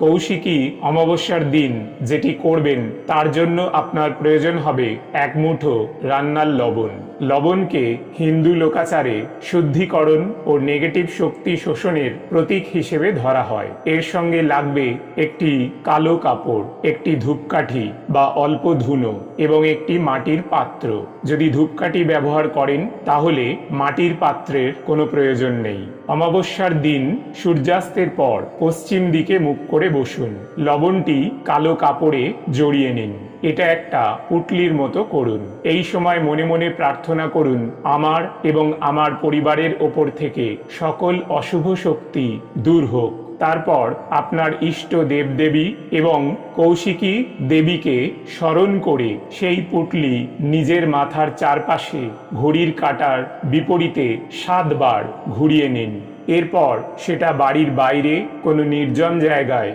কৌশিকী অমাবস্যার দিন যেটি করবেন তার জন্য আপনার প্রয়োজন হবে 1 মুঠো রান্নার লবণ। লবণকে হিন্দু লোকাচারে শুদ্ধিকরণ ও নেগেটিভ শক্তি শোষণের প্রতীক হিসেবে ধরা হয়। এর সঙ্গে লাগবে একটি কালো কাপড়, একটি ধূপকাঠি বা অল্প ধুনো এবং একটি মাটির পাত্র। যদি ধূপকাঠি ব্যবহার করেন তাহলে মাটির পাত্রের কোনো প্রয়োজন নেই। অমাবস্যার দিন সূর্যাস্তের পর পশ্চিম দিকে মুখ করে বসুন। লবণটি কালো কাপড়ে জড়িয়ে নিন। এটা একটা পুটলির মতো করুন। এই সময় মনে মনে প্রার্থনা করুন, আমার এবং আমার পরিবারের ওপর থেকে সকল অশুভ শক্তি দূর হোক। তারপর আপনার ইষ্ট দেবদেবী এবং কৌশিকী দেবীকে স্মরণ করে সেই পুটলি নিজের মাথার চারপাশে ঘড়ির কাঁটার বিপরীতে 7 বার ঘুরিয়ে নিন। এরপর সেটা বাড়ির বাইরে কোনো নির্জন জায়গায়